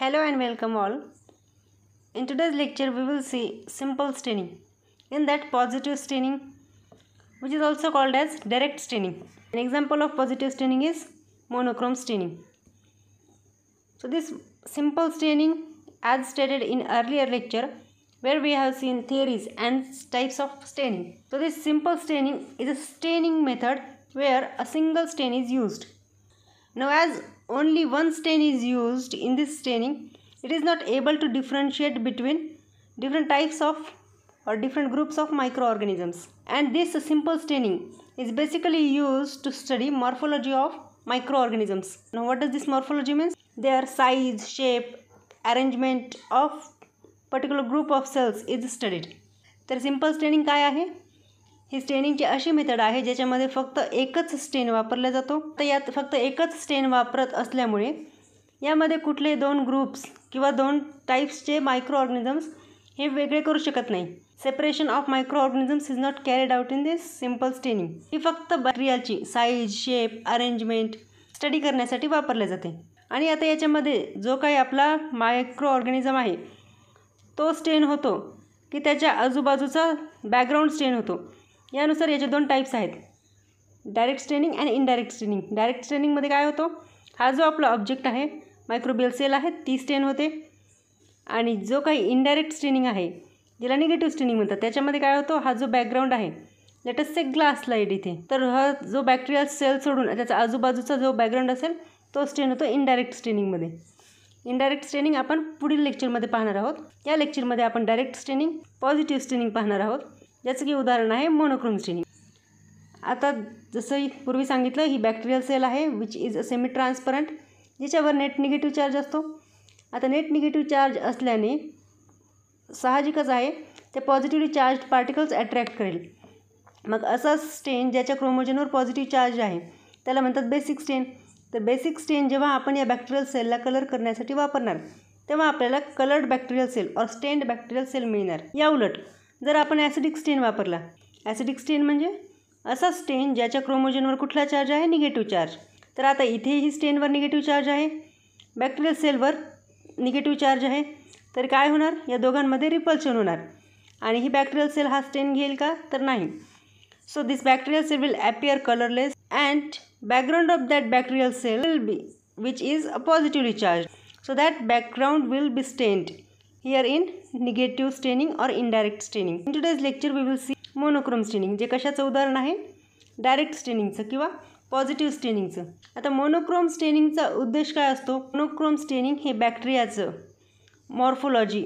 Hello and welcome all. In today's lecture we will see simple staining. In that positive staining, which is also called as direct staining. An example of positive staining is monochrome staining. So this simple staining, as stated in earlier lecture, where we have seen theories and types of staining. So this simple staining is a staining method where a single stain is used. Now as only one stain is used in this staining, it is not able to differentiate between different types of or different groups of microorganisms. And this simple staining is basically used to study morphology of microorganisms. Now what does this morphology mean? Their size, shape, arrangement of particular group of cells is studied. तर simple staining काय आहे? ही स्टेनिंगची अशी method आहे ज्याच्यामध्ये फक्त एकच स्टेन वापरला जातो. तर यात फक्त एकच स्टेन वापरत असल्यामुळे यामध्ये कुठले दोन ग्रुप्स किंवा दोन टाइप्सचे मायक्रो ऑर्गॅनिझम्स हे वेगळे करू शकत नाही. Separation of micro organisms is not carried out in this simple staining. ही फक्त बॅक्टेरियाची साईज, शेप, अरेंजमेंट स्टडी करण्यासाठी वापरले जाते. आणि आता याच्यामध्ये जो काही आपला मायक्रो ऑर्गॅनिझम आहे तो स्टेन होतो की त्याच्या आजूबाजूचा बॅकग्राऊंड स्टेन होतो. यानुसार याचे दोन टाइप्स आहेत, डायरेक्ट स्टेनिंग आणि इनडायरेक्ट स्टेनिंग. डायरेक्ट स्टेनिंगमध्ये काय होतो, हा जो आपला ऑब्जेक्ट आहे मायक्रोबियल सेल आहे ती स्टेन होते. आणि जो काही इनडायरेक्ट स्टेनिंग आहे ज्याला निगेटिव्ह स्टेनिंग म्हणतात त्याच्यामध्ये काय होतो, हा जो बॅकग्राऊंड आहे let us say glass slide इथे, तर हा जो बॅक्टेरियल सेल सोडून त्याचा आजूबाजूचा जो बॅकग्राऊंड असेल तो स्टेन होतो इनडायरेक्ट स्टेनिंगमध्ये. इनडायरेक्ट स्टेनिंग आपण पुढील लेक्चरमध्ये पाहणार आहोत. या लेक्चरमध्ये आपण डायरेक्ट स्टेनिंग, पॉझिटिव्ह स्टेनिंग पाहणार आहोत, ज्याचं की उदाहरण आहे मोनोक्रोम स्टेनिंग. आता जसं पूर्वी सांगितलं, ही बॅक्टेरियल सेल आहे which is a semi transparent, जिच्यावर नेट निगेटिव्ह चार्ज असतो. आता नेट निगेटिव्ह चार्ज असल्याने साहजिकच आहे ते पॉझिटिव्हली चार्ज पार्टिकल्स अट्रॅक्ट करेल. मग असा स्टेन ज्याच्या क्रोमोजनवर पॉझिटिव्ह चार्ज आहे त्याला म्हणतात बेसिक स्टेन. तर बेसिक स्टेन जेव्हा आपण या बॅक्टेरियल सेलला कलर करण्यासाठी वापरणार तेव्हा आपल्याला कलर्ड बॅक्टेरियल सेल और स्टेन्ड बॅक्टेरियल सेल मिळणार. या उलट जर आपण ॲसिडिक स्टेन वापरला, ॲसिडिक स्टेन म्हणजे असा स्टेन ज्याच्या क्रोमोजनवर कुठला चार्ज आहे, निगेटिव्ह चार्ज. तर आता इथेही स्टेनवर निगेटिव्ह चार्ज आहे, बॅक्टेरियल सेलवर निगेटिव्ह चार्ज आहे, तर काय होणार, या दोघांमध्ये रिपल्शन होणार. आणि ही बॅक्टेरियल सेल हा स्टेन घेईल का, तर नाही. So this bacterial cell will appear colourless and background of that bacterial cell will be which is a positively charged, so that background will be stained here in negative staining or indirect staining. In today's lecture we will see monochrome staining, जे कशाचं उदाहरण आहे, direct स्टेनिंगचं किंवा positive स्टेनिंगचं. आता monochrome स्टेनिंगचा उद्देश काय असतो, monochrome staining हे बॅक्टेरियाचं morphology,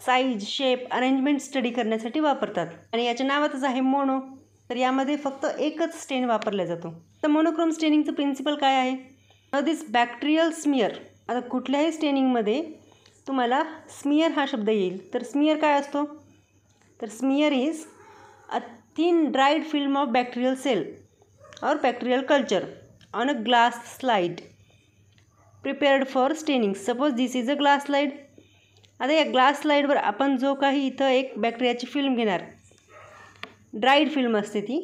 size, shape, arrangement study करण्यासाठी वापरतात. आणि याच्या नावातच आहे मोनो, तर यामध्ये फक्त एकच स्टेन वापरला जातो. तर मोनोक्रोम स्टेनिंगचं प्रिन्सिपल काय आहे, दिस बॅक्टेरियल स्मियर. आता कुठल्याही स्टेनिंगमध्ये तुम्हाला स्मियर हा शब्द येईल. तर स्मियर काय असतो, तर smear is a thin dried film of bacterial cell or bacterial culture on a glass slide prepared for staining. Suppose this is a glass slide. आता या ग्लास स्लाईडवर आपण जो काही इथं एक बॅक्टेरियाची फिल्म घेणार, ड्राईड फिल्म असते ती,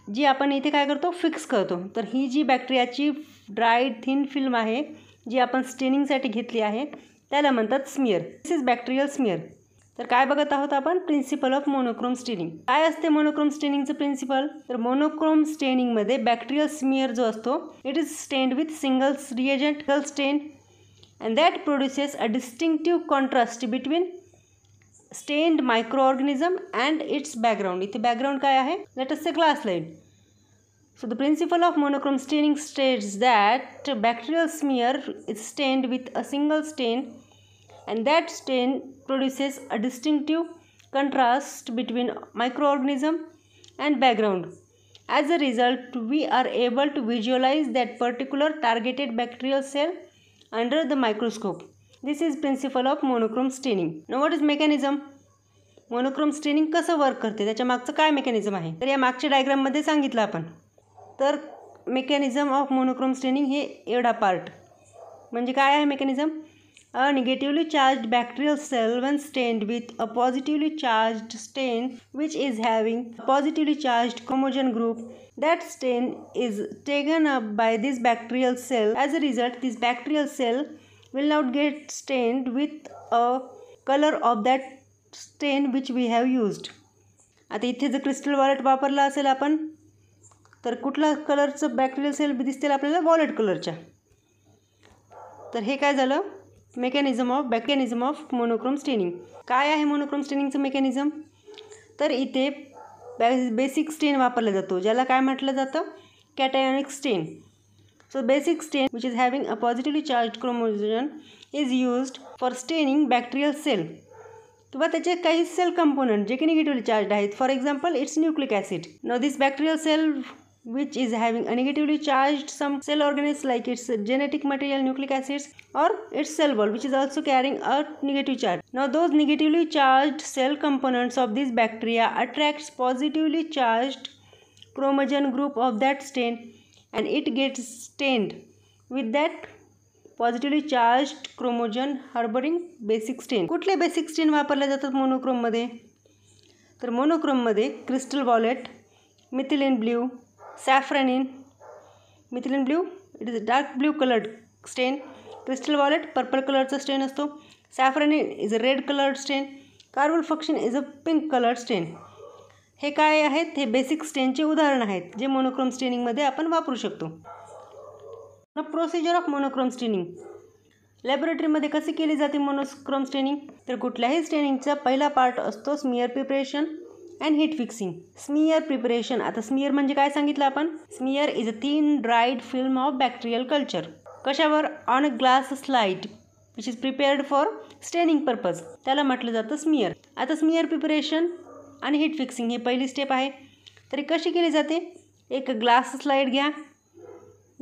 जी आपण इथे काय करतो, फिक्स करतो. तर ही जी बॅक्टेरियाची ड्राईड थिन फिल्म आहे जी आपण स्टेनिंगसाठी घेतली आहे त्याला म्हणतात smear. This is bacterial smear. तर काय बघत आहोत आपण, प्रिन्सिपल ऑफ मोनोक्रोम स्टेनिंग. काय असते मोनोक्रोम स्टेनिंगचं प्रिन्सिपल, तर मोनोक्रोम स्टेनिंगमध्ये बॅक्टेरियल स्मियर जो असतो it is stained with single reagent, single stain, and that produces a distinctive contrast between stained microorganism and its background. इथे बॅकग्राऊंड काय आहे, let us say glass slide. So the principle of monochrome staining states that bacterial smear is stained with a single stain and that stain produces a distinctive contrast between microorganism and background. As a result, we are able to visualize that particular targeted bacterial cell under the microscope. This is principle of monochrome staining. Now what is mechanism? Monochrome staining कसं work करते, त्याच्या मागचं काय mechanism आहे, तर या मागच्या डायग्राममध्ये सांगितलं आपण. तर मेकॅनिझम ऑफ मोनोक्रोम स्टेनिंग हे एवढा पार्ट म्हणजे काय आहे mechanism, a negatively charged bacterial cell when stained with a positively charged stain which is having positively charged chromogen group. That stain is taken up by this bacterial cell. As a result, this bacterial cell will not get stained with a color of that stain which we have used. आता इथे जर crystal wallet वापरला असेल आपण तर कुठला कलरचं bacterial sale दिसतील आपल्याला? वॉलेट कलरच्या. तर हे काय झालं? Mechanism of monochrome staining. काय आहे मोनोक्रोम स्टेनिंगचं मेकॅनिझम? तर इथे बेसिक स्टेन वापरला जातो ज्याला काय म्हटलं जातं? कॅटायनिक स्टेन. So basic stain which is having a positively charged chromosome is used for staining bacterial cell किंवा त्याचे काही सेल कंपोनंट जे की निगेटिव्हली चार्ज आहेत. For example its nucleic acid. Now this bacterial cell which is having a negatively charged some cell organisms like its genetic material nucleic acids or its cell wall which is also carrying a negative charge. Now those negatively charged cell components of this bacteria attracts positively charged chromosome group of that stain and it gets stained with that positively charged chromosome harboring basic stain. कुठले basic stain वापरले जातात मोनोक्रोममध्ये? तर मोनोक्रोममध्ये crystal violet, methylene blue, safranin. Methylene blue it is dark blue coloured stain. Crystal violet purple कलरचा stain असतो. Safranin is a red coloured stain. Carbolfuchsin is a pink coloured stain. हे काय आहेत? हे बेसिक स्टेनचे उदाहरण आहेत जे मोनोक्रोम स्टेनिंगमध्ये आपण वापरू शकतो. Procedure of monochrome staining. लॅबोरेटरीमध्ये कशी केली जाते मोनोक्रोम स्टेनिंग? तर कुठल्याही स्टेनिंगचा पहिला पार्ट असतो smear preparation and heat fixing. Smear preparation. आता स्मिअर म्हणजे काय सांगितलं आपण? Smear is a thin dried film of bacterial culture. कशावर? On a glass slide which is prepared for staining purpose. त्याला म्हटलं जातं स्मिअर. आता स्मिअर प्रिपरेशन आणि हीट फिक्सिंग ही पहिली स्टेप आहे. तरी कशी केली जाते? एक ग्लास स्लाईड घ्या.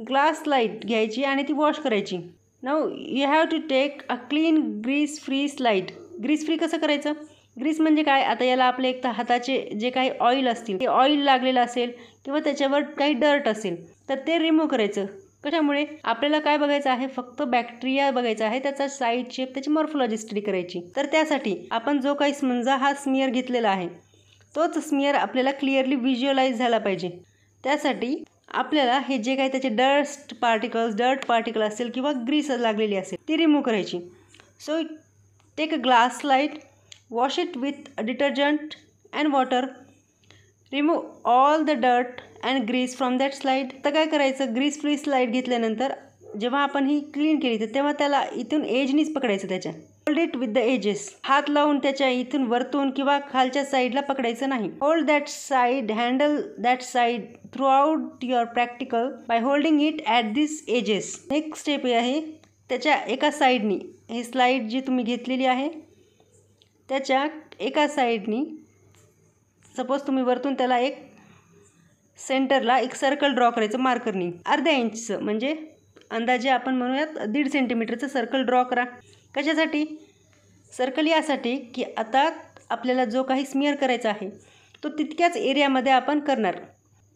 ग्लास स्लाईड घ्यायची आणि ती वॉश करायची. Now you have to take a clean grease free slide. Grease free कसं करायचं? ग्रीस म्हणजे काय? आता याला आपले एक तर हाताचे जे काही ऑइल असतील ते ऑइल लागलेलं असेल किंवा त्याच्यावर काही डर्ट असेल तर ते रिमूव्ह करायचं. कशामुळे? आपल्याला काय बघायचं आहे? फक्त बॅक्टेरिया बघायचा आहे, त्याचा साईड शेप, त्याची मॉर्फोलॉजी स्टडी करायची. तर त्यासाठी आपण जो काही समजा हा स्मिअर घेतलेला आहे तोच स्मिअर आपल्याला क्लिअरली व्हिज्युअलाइज झाला पाहिजे. त्यासाठी आपल्याला हे जे काही त्याचे डर्ट पार्टिकल असेल किंवा ग्रीस लागलेली असेल ती रिमूव्ह करायची. So take a glass slide, wash it with detergent and water, remove all the dirt and grease from that slide. तर काय करायचं? ग्रीस फ्री स्लाईड घेतल्यानंतर जेव्हा आपण ही क्लीन केली तर तेव्हा त्याला इथून एजनीच पकडायचं. त्याच्या hold it with the edges. हात लावून त्याच्या इथून वरतून किंवा खालच्या साईडला पकडायचं नाही. Hold that side, handle that side throughout your practical by holding it at this edges. Next step आहे त्याच्या एका साईडनी ही स्लाईड जी तुम्ही घेतलेली आहे त्याच्या एका साईडनी सपोज तुम्ही वरतून त्याला एक सेंटरला एक सर्कल ड्रॉ करायचं मार्करनी. अर्ध्या इंचचं म्हणजे अंदाजे आपण म्हणूयात 1.5 सेंटीमीटरचं सर्कल ड्रॉ करा. कशासाठी? सर्कल यासाठी की आता आपल्याला जो काही स्मिअर करायचा आहे तो तितक्याच एरियामध्ये आपण करणार.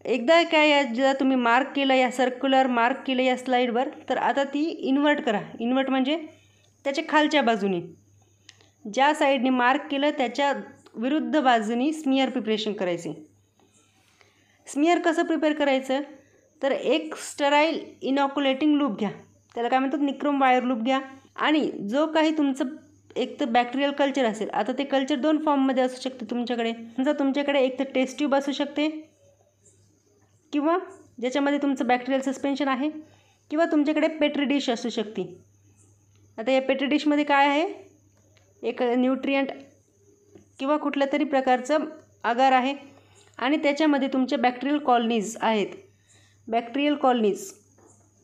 एकदा काय जेव्हा तुम्ही मार्क केलं या सर्क्युलर मार्क केलं या स्लाईडवर तर आता ती इन्व्हर्ट करा. इन्व्हर्ट म्हणजे त्याच्या खालच्या बाजूनी ज्या साईडने मार्क केलं त्याच्या विरुद्ध बाजूनी स्मिअर प्रिपरेशन करायचे. स्मिअर कसं प्रिपेअर करायचं? तर एक स्टराईल इनॉक्युलेटिंग लूप घ्या. त्याला काय म्हणतात? निक्रोम वायर लूप घ्या. आणि जो काही तुमचं एक तर बॅक्टेरियल कल्चर असेल, आता ते कल्चर 2 फॉर्ममध्ये असू शकते तुमच्याकडे. समजा तुमच्याकडे एक तर टेस्ट ट्यूब असू शकते किंवा ज्याच्यामध्ये तुमचं बॅक्टेरियल सस्पेन्शन आहे किंवा तुमच्याकडे पेट्री डिश असू शकते. आता या पेट्री डिशमध्ये काय आहे? एक न्यूट्रियंट किंवा कुठल्या तरी प्रकारचं आगार आहे आणि त्याच्यामध्ये तुमच्या बॅक्टेरियल कॉलनीज आहेत. बॅक्टेरियल कॉलनीज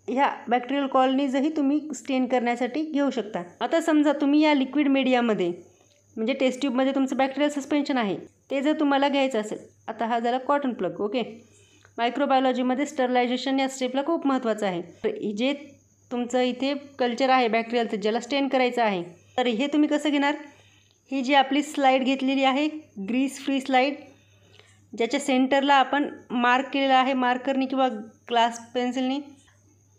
ह्या बॅक्टेरियल कॉलनीजही तुम्ही स्टेन करण्यासाठी घेऊ शकता. आता समजा तुम्ही या लिक्विड मीडियामध्ये म्हणजे टेस्ट ट्यूबमध्ये तुमचं बॅक्टेरियल सस्पेन्शन आहे ते जर तुम्हाला घ्यायचं असेल. आता हा झाला कॉटन प्लग. ओके. मायक्रोबायोलॉजीमध्ये स्टरलायझेशन या स्टेपला खूप महत्त्वाचं आहे. जे तुमचं इथे कल्चर आहे बॅक्टेरियलचं ज्याला स्टेन करायचं आहे तर हे तुम्ही कसं घेणार? ही जी आपली स्लाईड घेतलेली आहे ग्रीस फ्री स्लाईड ज्याच्या सेंटरला आपण मार्क केलेला आहे मार्करनी किंवा ग्लास पेन्सिलनी.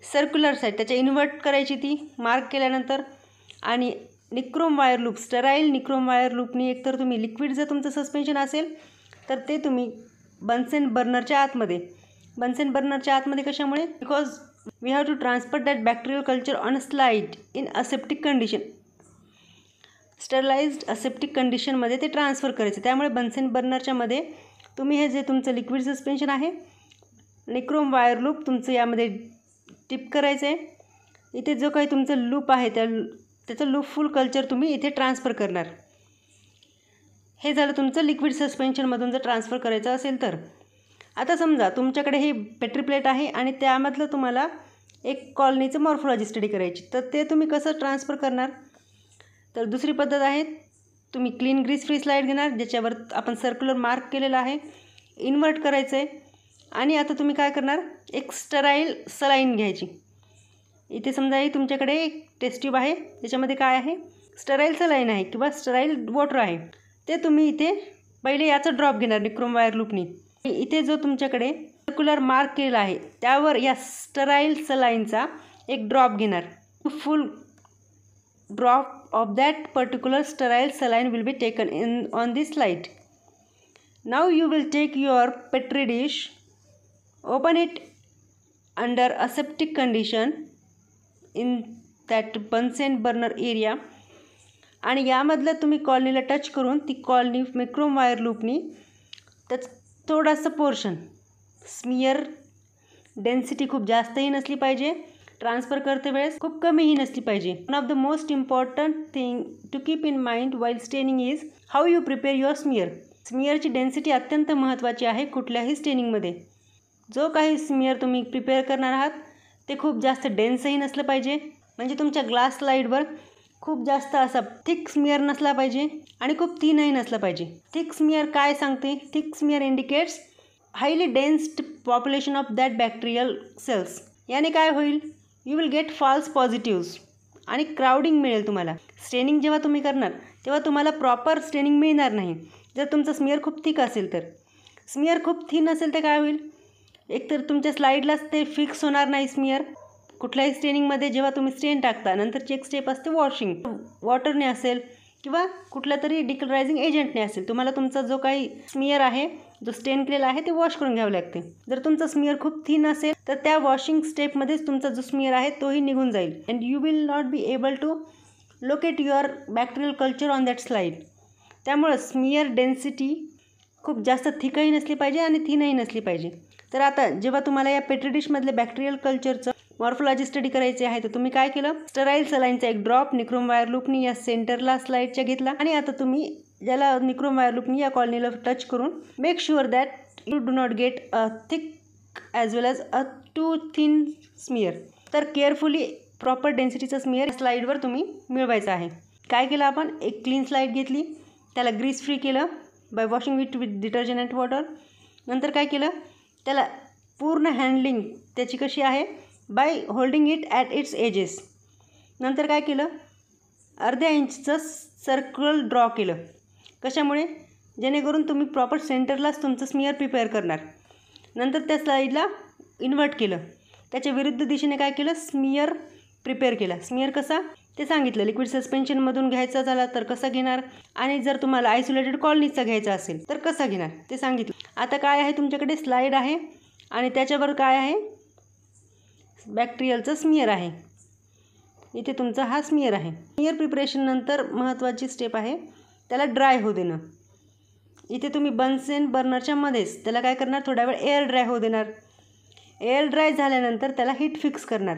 सर्क्युलर साईड त्याच्या इन्व्हर्ट करायची ती मार्क केल्यानंतर आणि nichrome wire loop sterile nichrome wire लूपनी एकतर तुम्ही लिक्विड जर तुमचं सस्पेन्शन असेल तर ते तुम्ही बन्सेन बर्नरच्या आतमध्ये कशामुळे? Because We have to transfer that bacterial culture on a slide in aseptic condition. Sterilised aseptic कंडिशनमध्ये ते ट्रान्सफर करायचं. त्यामुळे बन्सेन बर्नरच्या मध्ये तुम्ही हे जे तुमचं लिक्विड सस्पेन्शन आहे, निक्रोम वायर लूप तुमचं यामध्ये टिप करायचं आहे. इथे जो काही तुमचं लूप आहे त्याचं लूप फुल कल्चर तुम्ही इथे ट्रान्सफर करणार. हे झालं तुमचं लिक्विड सस्पेन्शनमधून जर ट्रान्सफर करायचं असेल तर. आता समजा तुमच्याकडे ही पेट्री प्लेट आहे आणि त्यामधलं तुम्हाला एक कॉलनीचं मॉर्फोलॉजी स्टडी करायची, तर ते तुम्ही कसं ट्रान्सफर करणार? तर दुसरी पद्धत आहे, तुम्ही क्लीन ग्रीस फ्री स्लाईड घेणार ज्याच्यावर आपण सर्क्युलर मार्क केलेला आहे, इन्व्हर्ट करायचं आहे आणि आता तुम्ही काय करणार, एक स्टराईल सलाईन घ्यायची. इथे समजा ही तुमच्याकडे एक टेस्ट ट्यूब आहे, त्याच्यामध्ये काय आहे, स्टराईल सलाईन आहे किंवा स्टराईल वॉटर आहे. ते तुम्ही इथे पहिले याचा ड्रॉप घेणार निक्रोम वायर लूपनी. इथे जो तुमच्याकडे सर्क्युलर मार्क केलेला आहे त्यावर या स्टराईल सलाईनचा एक ड्रॉप घेणार. फुल drop of that particular sterile saline will be taken on this slide. Now you will take your petri dish, open it under aseptic condition in that Bunsen burner area आणि यामधलं तुम्ही कॉलनीला touch करून ती colony nichrome wire लूपनी त्याच थोडासा portion smear density खूप जास्तही नसली पाहिजे, ट्रान्सफर करते वेळेस खूप कमीही नसली पाहिजे. One of the most important thing to keep in mind while staining is how you prepare your smear. स्मियरची डेन्सिटी अत्यंत महत्त्वाची आहे कुठल्याही स्टेनिंगमध्ये. जो काही स्मियर तुम्ही प्रिपेअर करणार आहात ते खूप जास्त डेन्सही नसलं पाहिजे, म्हणजे तुमच्या ग्लास स्लाईडवर खूप जास्त असा थिक स्मियर नसला पाहिजे आणि खूप थिनही नसला पाहिजे. थिक स्मियर काय सांगते? Thick smear indicates highly densed population of that bacterial cells. याने काय होईल, you will get false positives आणि क्राउडिंग मिळेल तुम्हाला. स्टेनिंग जेव्हा तुम्ही करणार तेव्हा तुम्हाला प्रॉपर स्टेनिंग मिळणार नाही जर तुमचं स्मियर खूप थिक असेल तर. स्मियर खूप थिन असेल तर काय होईल, एकतर तुमच्या स्लाईडलाच ते फिक्स होणार नाही स्मियर. कुठल्याही स्टेनिंगमध्ये जेव्हा तुम्ही स्टेन टाकता नंतरची एक स्टेप असते वॉशिंग, वॉटरने असेल किंवा कुठल्या तरी डिकलरायझिंग एजंटने असेल, तुम्हाला तुमचा जो काही स्मियर आहे जो स्टेन केलेला आहे ते वॉश करून घ्यावं लागते. जर तुमचं स्मियर खूप थिन असेल तर त्या वॉशिंग स्टेपमध्येच तुमचा जो स्मियर आहे तोही निघून जाईल and you will not be able to locate your bacterial culture on that slide. त्यामुळं स्मियर डेन्सिटी खूप जास्त थिकही नसली पाहिजे आणि थिनही नसली पाहिजे. तर आता जेव्हा तुम्हाला या पेट्री डिशमधले बॅक्टेरियल कल्चरचं मॉर्फोलॉजी स्टडी करायचे आहे तर तुम्ही काय केलं, स्टराईल सलाईनचा एक ड्रॉप निक्रोम वायर लूपनी या सेंटरला स्लाईडच्या घेतला आणि आता तुम्ही ज्याला निक्रोम वायर लूपनी या कॉलनीला टच करून make sure that you do not get a thick as well as a too thin smear. तर केअरफुली प्रॉपर डेन्सिटीचा स्मियर स्लाईडवर तुम्ही मिळवायचा आहे. काय केलं आपण, एक क्लीन स्लाईड घेतली, त्याला ग्रीस फ्री केलं by washing it with detergent and water. नंतर काय केलं, त्याला पूर्ण हँडलिंग त्याची कशी आहे, by holding it at its edges. नंतर काय केलं, अर्ध्या इंचचं सर्कल ड्रॉ केलं. कशामुळे, जेणेकरून तुम्ही प्रॉपर सेंटरलाच तुमचं स्मियर प्रिपेअर करणार. नंतर त्या स्लाईडला इन्व्हर्ट केलं, त्याच्या विरुद्ध दिशेने काय केलं, स्मियर प्रिपेअर केला. स्मियर कसा ते सांगितलं, लिक्विड सस्पेन्शनमधून घ्यायचा झाला तर कसा घेणार आणि जर तुम्हाला आयसोलेटेड कॉलनीचा घ्यायचा असेल तर कसा घेणार ते सांगितलं. आता काय आहे, तुमच्याकडे स्लाईड आहे आणि त्याच्यावर काय आहे, बॅक्टेरियलचं स्मियर आहे. इथे तुमचा हा स्मियर आहे. स्मियर प्रिपरेशननंतर महत्त्वाची स्टेप आहे त्याला ड्राय होऊ देणं. इथे तुम्ही बन्सेन बर्नरच्या मध्येच त्याला काय करणार, थोडा वेळ एअर ड्राय होऊ देणार. एअर ड्राय झाल्यानंतर त्याला हीट फिक्स करणार.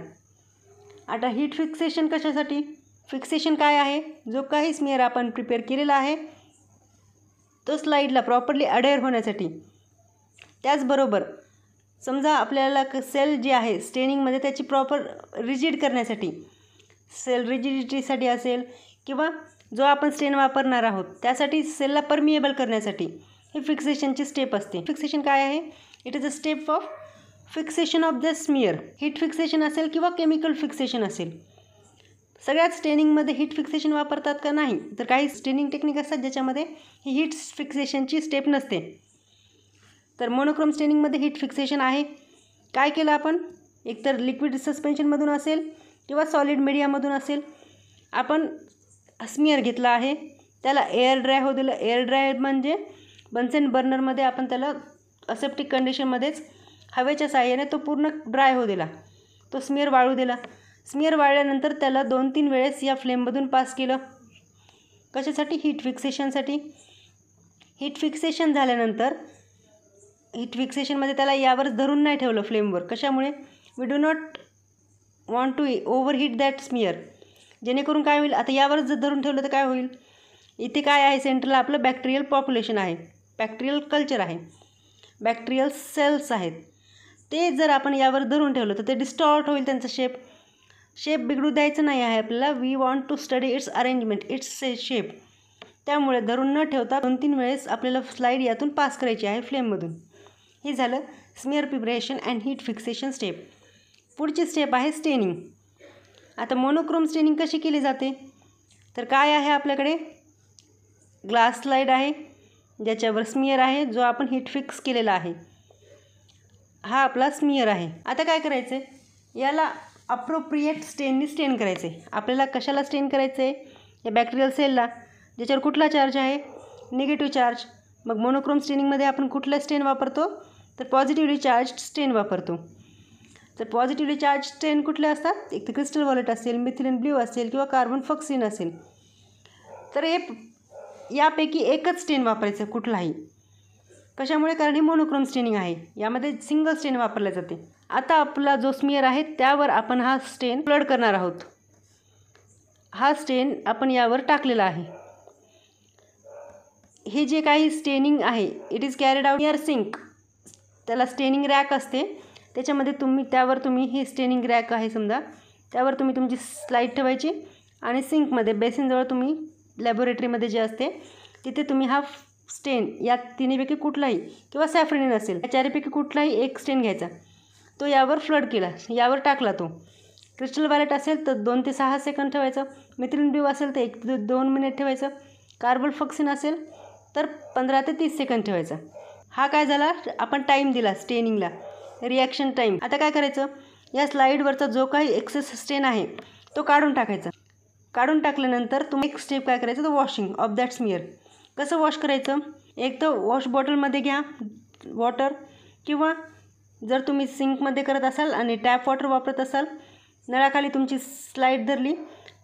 आता हीट फिक्सेशन कशासाठी, फिक्सेशन काय आहे, जो काही स्मियर आपण प्रिपेअर केलेला आहे तो स्लाईडला प्रॉपरली अडेअर होण्यासाठी. त्याचबरोबर समजा आपल्याला सेल जी आहे स्टेनिंगमध्ये त्याची प्रॉपर रिजिड करण्यासाठी, सेल रिजिडिटीसाठी असेल किंवा जो आपण स्टेन वापरणार आहोत त्यासाठी सेलला परमिएबल करण्यासाठी ही फिक्सेशनची स्टेप असते. फिक्सेशन काय आहे, it is a step of fixation of the smear. Heat fixation असेल किंवा केमिकल फिक्सेशन असेल. सगळ्यात स्टेनिंगमध्ये हीट फिक्सेशन वापरतात का, नाही. तर काही स्टेनिंग टेक्निक असतात ज्याच्यामध्ये ही हीट फिक्सेशनची स्टेप नसते. तर मोनोक्रोम स्टेनिंगमध्ये हीट फिक्सेशन आहे. काय केलं आपण, एकतर लिक्विड सस्पेन्शनमधून असेल किंवा सॉलिड मीडियामधून असेल, आपण स्मियर घेतला आहे, त्याला एअर ड्राय होऊ दिलं. एअर ड्राय म्हणजे बन्सेन बर्नरमध्ये आपण त्याला असेप्टिक कंडिशनमध्येच हवेच्या साहाय्याने तो पूर्ण ड्राय होऊ दिला. तो स्मिअर वाळू दिला. स्मिअर वाळल्यानंतर त्याला 2-3 वेळेस या फ्लेममधून पास केलं. कशासाठी? हीट फिक्सेशनसाठी. हीट फिक्सेशन झाल्यानंतर हीट फिक्सेशनमध्ये त्याला यावर धरून नाही ठेवलं फ्लेमवर. कशामुळे? We do not want to overheat that smear. जेणेकरून काय होईल, आता यावरच जर धरून ठेवलं तर काय होईल, इथे काय आहे सेंटरला आपलं बॅक्टेरियल पॉप्युलेशन आहे, बॅक्टेरियल कल्चर आहे, बॅक्टेरियल सेल्स आहेत. ते जर आपण यावर धरून ठेवलं तर ते डिस्टॉर्ट होईल, त्यांचा शेप बिघडू द्यायचं नाही आहे आपल्याला. We want to study its arrangement, its shape. त्यामुळे धरून न ठेवता 2-3 वेळेस आपल्याला स्लाईड यातून पास करायची आहे फ्लेममधून. हे झालं smear preparation and heat fixation step. पुढची स्टेप आहे स्टेनिंग. आता मोनोक्रोम स्टेनिंग कशी केली जाते, तर काय आहे आपल्याकडे ग्लास स्लाईड आहे ज्याच्यावर स्मिअर आहे जो आपण हीट फिक्स केलेला आहे. हा आपला स्मिअर आहे. आता काय करायचं आहे, याला अप्रोप्रिएट स्टेननी स्टेन करायचं आहे. आपल्याला कशाला स्टेन करायचं आहे, या बॅक्टेरियल सेलला ज्याच्यावर कुठला चार्ज आहे, निगेटिव्ह चार्ज. मग मोनोक्रोम स्टेनिंगमध्ये आपण कुठला स्टेन वापरतो, तर पॉझिटिव्हली चार्ज स्टेन वापरतो. तर पॉझिटिव्हली चार्ज स्टेन कुठले असतात, एक तर क्रिस्टल वॉलेट असेल, मिथिलीन ब्ल्यू असेल किंवा कार्बन फॉक्सिन असेल. तर हे यापैकी एकच स्टेन वापरायचं कुठलाही. कशामुळे? कारण हे मोनोक्रोम स्टेनिंग आहे, यामध्ये सिंगल स्टेन वापरले जाते. आता आपला जो स्मिअर आहे त्यावर आपण हा स्टेन फ्लड करणार आहोत. हा स्टेन आपण यावर टाकलेला आहे. हे जे काही स्टेनिंग आहे it is carried out near sink. त्याला स्टेनिंग रॅक असते, त्याच्यामध्ये त्यावर तुम्ही हे स्टेनिंग रॅक आहे समजा, त्यावर तुम्ही तुमची स्लाईड ठेवायची आणि सिंकमध्ये बेसिनजवळ तुम्ही लॅबोरेटरीमध्ये जे असते तिथे तुम्ही हा स्टेन या तिन्हीपैकी कुठलाही किंवा सॅफ्रनिन असेल या चारीपैकी कुठलाही एक स्टेन घ्यायचा. तो यावर फ्लड केला, यावर टाकला. तो क्रिस्टल वॉलेट असेल तर 2 ते 6 सेकंद ठेवायचं, मिथिलीन ब्ल्यू असेल तर 1 ते 2 मिनिट ठेवायचं, कार्बन फॉक्सिन असेल तर 15 ते 30 सेकंद ठेवायचा. हा काय झाला, आपण टाईम दिला स्टेनिंगला, रिॲक्शन टाईम. आता काय करायचं, या स्लाईडवरचा जो काही एक्सेस स्टेन आहे तो काढून टाकायचा. काढून टाकल्यानंतर तुम्ही एक स्टेप काय करायचं, तर वॉशिंग ऑफ दॅट स्मिअर. कसं वॉश करायचं, एक तर वॉश बॉटलमध्ये घ्या वॉटर, किंवा जर तुम्ही सिंकमध्ये करत असाल आणि टॅप वॉटर वापरत असाल, नळाखाली तुमची स्लाईड धरली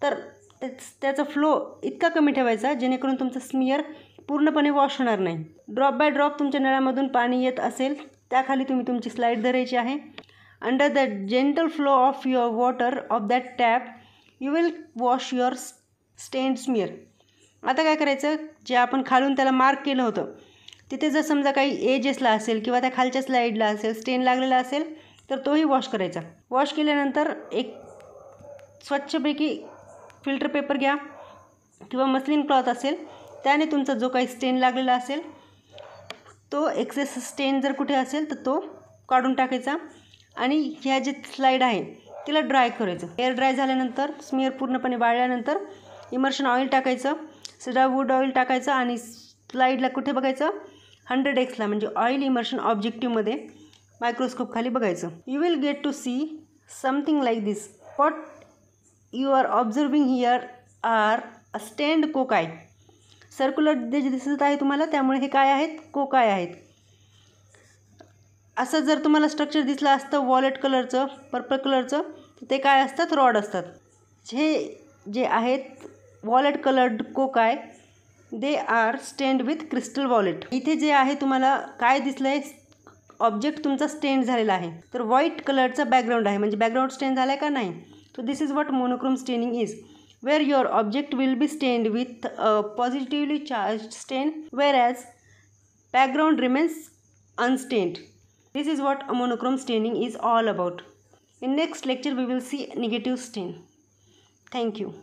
तर त्याचा फ्लो इतका कमी ठेवायचा जेणेकरून तुमचं स्मिअर पूर्णपणे वॉश होणार नाही. ड्रॉप बाय ड्रॉप तुमच्या नळामधून पाणी येत असेल त्याखाली तुम्ही तुमची स्लाईड धरायची आहे. Under the gentle flow of your water of that tap you will wash your stained smear. आता काय करायचं, जे आपण खालून त्याला मार्क केलं होतं तिथे जर समजा काही एजेसला असेल किंवा त्या खालच्या स्लाईडला असेल स्टेन लागलेला असेल तर तोही वॉश करायचा. वॉश केल्यानंतर एक स्वच्छपैकी फिल्टर पेपर घ्या किंवा मस्लिन क्लॉथ असेल, त्याने तुमचा जो काही स्टेन लागलेला असेल तो एक्सेस स्टेन जर कुठे असेल तर तो काढून टाकायचा आणि ह्या जे स्लाईड आहे तिला ड्राय करायचं. एअर ड्राय झाल्यानंतर स्मिअर पूर्णपणे वाळल्यानंतर इमर्शन ऑइल टाकायचं, सीडावूड ऑइल टाकायचं आणि स्लाईडला कुठे बघायचं, 100x म्हणजे ऑइल इमर्शन ऑब्जेक्टिव्हमध्ये मायक्रोस्कोप खाली बघायचं. You will get to see something like this. What you are observing here are a stained cocci. Circular जे दिसत आहे तुम्हाला त्यामुळे हे काय आहेत, कोकाय आहेत. असं जर तुम्हाला स्ट्रक्चर दिसलं असतं वॉलेट कलरचं, पर्पल कलरचं, ते काय असतात, रॉड असतात. हे जे आहेत violet coloured cocci they are stained with crystal violet. इथे जे आहे तुम्हाला काय दिसलं आहे, ऑब्जेक्ट तुमचा स्टेन्ड झालेला आहे तर व्हाईट कलरचा बॅकग्राऊंड आहे, म्हणजे बॅकग्राऊंड स्टेन झाला आहे का नाही. So this is what monochrome staining is, where your object will be stained with a positively charged stain whereas background remains unstained. This is what a monochrome staining is all about. In next lecture we will see negative stain. Thank you.